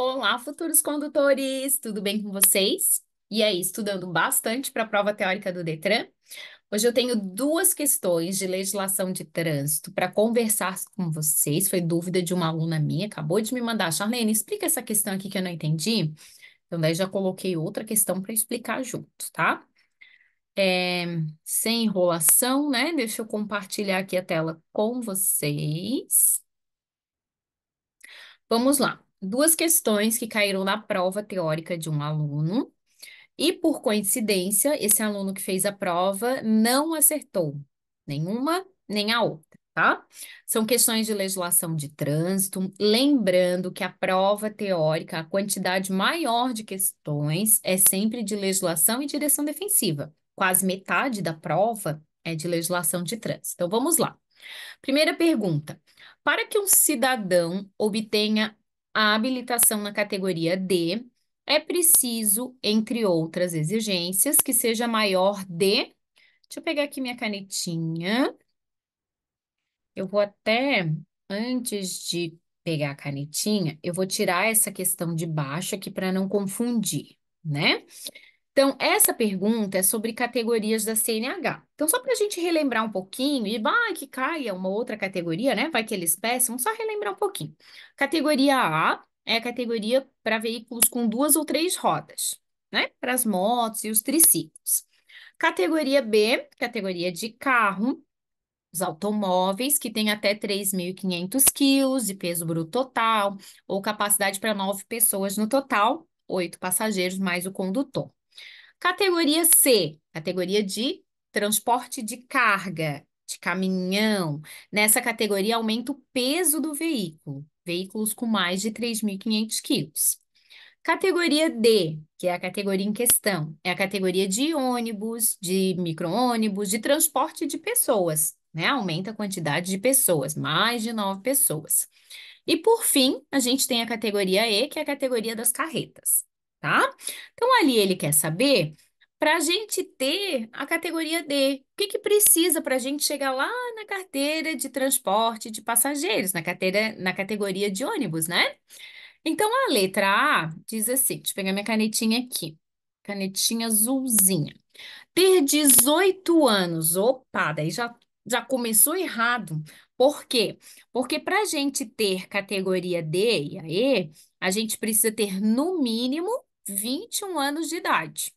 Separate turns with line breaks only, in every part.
Olá, futuros condutores, tudo bem com vocês? E aí, estudando bastante para a prova teórica do Detran? Hoje eu tenho duas questões de legislação de trânsito para conversar com vocês. Foi dúvida de uma aluna minha, acabou de me mandar. Charlene, explica essa questão aqui que eu não entendi. Então, daí já coloquei outra questão para explicar junto, tá? É, sem enrolação, né? Deixa eu compartilhar aqui a tela com vocês. Vamos lá. Duas questões que caíram na prova teórica de um aluno. E por coincidência, esse aluno que fez a prova não acertou nenhuma nem a outra, tá? São questões de legislação de trânsito. Lembrando que a prova teórica, a quantidade maior de questões é sempre de legislação e direção defensiva. Quase metade da prova é de legislação de trânsito. Então vamos lá. Primeira pergunta: para que um cidadão obtenha a habilitação na categoria D, é preciso, entre outras exigências, que seja maior de. Deixa eu pegar aqui minha canetinha. Eu vou até, antes de pegar a canetinha, eu vou tirar essa questão de baixo aqui para não confundir, né? Então, essa pergunta é sobre categorias da CNH. Então, só para a gente relembrar um pouquinho, e vai que caia uma outra categoria, né? Vai que eles peçam, só relembrar um pouquinho. Categoria A é a categoria para veículos com duas ou três rodas, né? Para as motos e os triciclos. Categoria B, categoria de carro, os automóveis que têm até 3.500 quilos de peso bruto total, ou capacidade para 9 pessoas no total, 8 passageiros mais o condutor. Categoria C, categoria de transporte de carga, de caminhão. Nessa categoria aumenta o peso do veículo, veículos com mais de 3.500 quilos. Categoria D, que é a categoria em questão, é a categoria de ônibus, de micro-ônibus, de transporte de pessoas, né? Aumenta a quantidade de pessoas, mais de 9 pessoas. E por fim, a gente tem a categoria E, que é a categoria das carretas, tá? Então, ali ele quer saber, para a gente ter a categoria D, o que que precisa para a gente chegar lá na carteira de transporte de passageiros, na categoria de ônibus, né? Então, a letra A diz assim, deixa eu pegar minha canetinha aqui, canetinha azulzinha. Ter 18 anos, opa, daí já começou errado. Por quê? Porque para a gente ter categoria D e a E, a gente precisa ter no mínimo 21 anos de idade,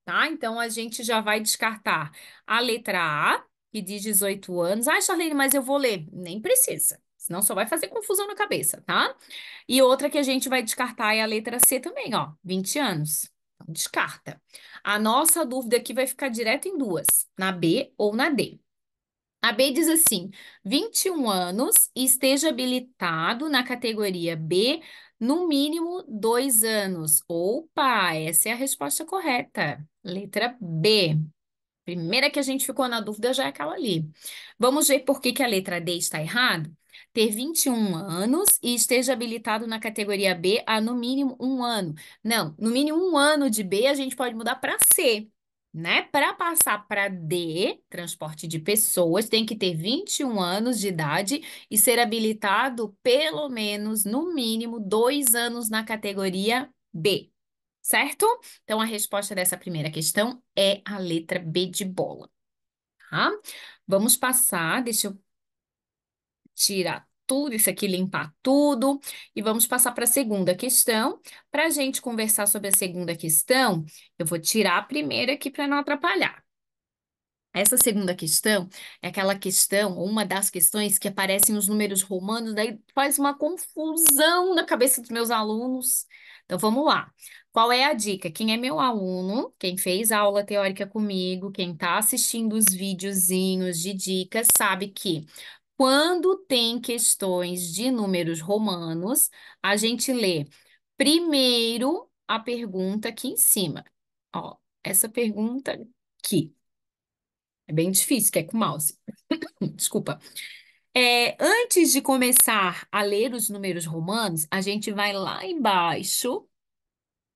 tá? Então a gente já vai descartar a letra A, que diz 18 anos. Ah, Charlene, mas eu vou ler. Nem precisa, senão só vai fazer confusão na cabeça, tá? E outra que a gente vai descartar é a letra C também, ó, 20 anos. Então, descarta. A nossa dúvida aqui vai ficar direto em duas, na B ou na D. A B diz assim: 21 anos e esteja habilitado na categoria B no mínimo 2 anos. Opa, essa é a resposta correta. Letra B. Primeira que a gente ficou na dúvida já é aquela ali. Vamos ver por que que a letra D está errada? Ter 21 anos e esteja habilitado na categoria B há no mínimo 1 ano. Não, no mínimo 1 ano de B a gente pode mudar para C, né? Para passar para D, transporte de pessoas, tem que ter 21 anos de idade e ser habilitado pelo menos, no mínimo, 2 anos na categoria B. Certo? Então, a resposta dessa primeira questão é a letra B de bola, tá? Vamos passar, deixa eu tirar tudo isso aqui, limpar tudo, e vamos passar para a segunda questão. Para a gente conversar sobre a segunda questão, eu vou tirar a primeira aqui para não atrapalhar. Essa segunda questão é aquela questão, ou uma das questões que aparecem os números romanos, daí faz uma confusão na cabeça dos meus alunos. Então vamos lá. Qual é a dica? Quem é meu aluno, quem fez a aula teórica comigo, quem está assistindo os videozinhos de dicas, sabe que quando tem questões de números romanos, a gente lê primeiro a pergunta aqui em cima. Ó, essa pergunta aqui. É bem difícil, que é com mouse. Desculpa. Antes de começar a ler os números romanos, a gente vai lá embaixo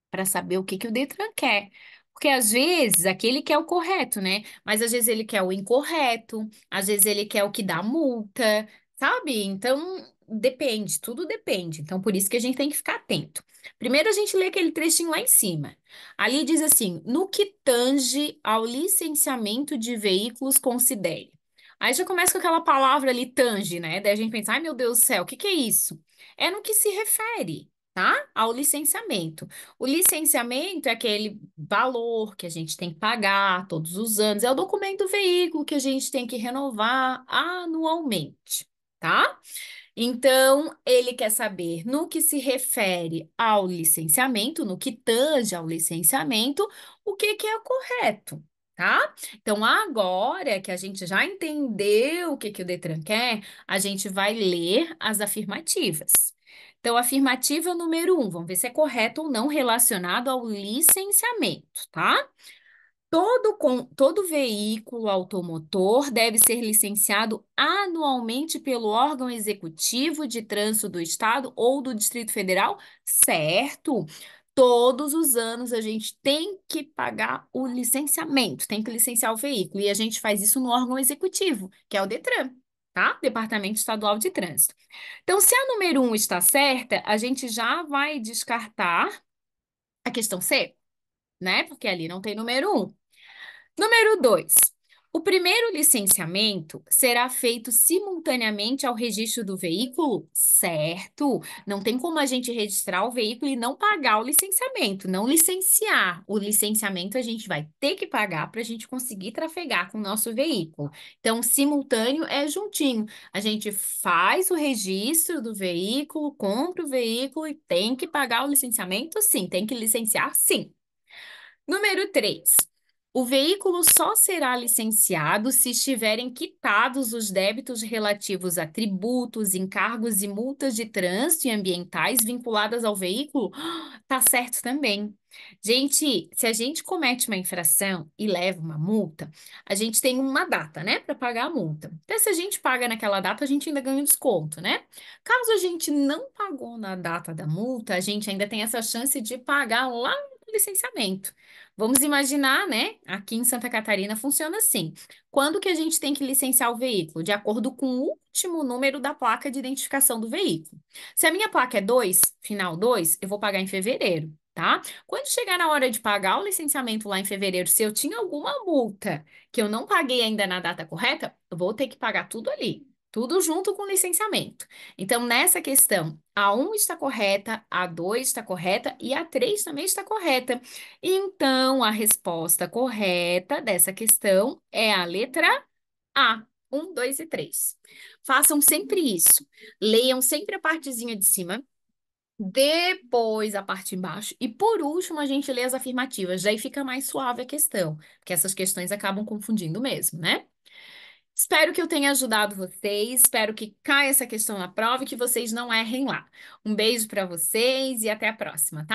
para saber o que que o Detran quer. Porque às vezes aquele quer o correto, né? Mas às vezes ele quer o incorreto, às vezes ele quer o que dá multa, sabe? Então depende, tudo depende. Então, por isso que a gente tem que ficar atento. Primeiro, a gente lê aquele trechinho lá em cima. Ali diz assim: no que tange ao licenciamento de veículos, considere. Aí já começa com aquela palavra ali, tange, né? Daí a gente pensa, ai meu Deus do céu, o que que é isso? É no que se refere, tá? Ao licenciamento. O licenciamento é aquele valor que a gente tem que pagar todos os anos, é o documento do veículo que a gente tem que renovar anualmente, tá? Então, ele quer saber no que se refere ao licenciamento, no que tange ao licenciamento, o que que é correto, tá? Então, agora que a gente já entendeu o que que o Detran quer, a gente vai ler as afirmativas. Então, afirmativa número 1, vamos ver se é correto ou não relacionado ao licenciamento, tá? Todo veículo automotor deve ser licenciado anualmente pelo órgão executivo de trânsito do Estado ou do Distrito Federal? Certo. Todos os anos a gente tem que pagar o licenciamento, tem que licenciar o veículo. E a gente faz isso no órgão executivo, que é o Detran, tá? Departamento Estadual de Trânsito. Então, se a número 1 está certa, a gente já vai descartar a questão C, né? Porque ali não tem número 1. Número 2. O primeiro licenciamento será feito simultaneamente ao registro do veículo? Certo. Não tem como a gente registrar o veículo e não pagar o licenciamento, não licenciar. O licenciamento a gente vai ter que pagar para a gente conseguir trafegar com o nosso veículo. Então, simultâneo é juntinho. A gente faz o registro do veículo, compra o veículo e tem que pagar o licenciamento? Sim. Tem que licenciar? Sim. Número 3. O veículo só será licenciado se estiverem quitados os débitos relativos a tributos, encargos e multas de trânsito e ambientais vinculadas ao veículo. Tá certo também. Gente, se a gente comete uma infração e leva uma multa, a gente tem uma data, né, para pagar a multa. Então, se a gente paga naquela data, a gente ainda ganha um desconto, né? Caso a gente não pagou na data da multa, a gente ainda tem essa chance de pagar lá no licenciamento. Vamos imaginar, né? Aqui em Santa Catarina funciona assim. Quando que a gente tem que licenciar o veículo? De acordo com o último número da placa de identificação do veículo. Se a minha placa é 2, final 2, eu vou pagar em fevereiro, tá? Quando chegar na hora de pagar o licenciamento lá em fevereiro, se eu tinha alguma multa que eu não paguei ainda na data correta, eu vou ter que pagar tudo ali. Tudo junto com o licenciamento. Então, nessa questão, a 1 está correta, a 2 está correta e a 3 também está correta. Então, a resposta correta dessa questão é a letra A. 1, 2 e 3. Façam sempre isso. Leiam sempre a partezinha de cima, depois a parte embaixo e por último a gente lê as afirmativas. Daí fica mais suave a questão, porque essas questões acabam confundindo mesmo, né? Espero que eu tenha ajudado vocês, espero que caia essa questão na prova e que vocês não errem lá. Um beijo para vocês e até a próxima, tá?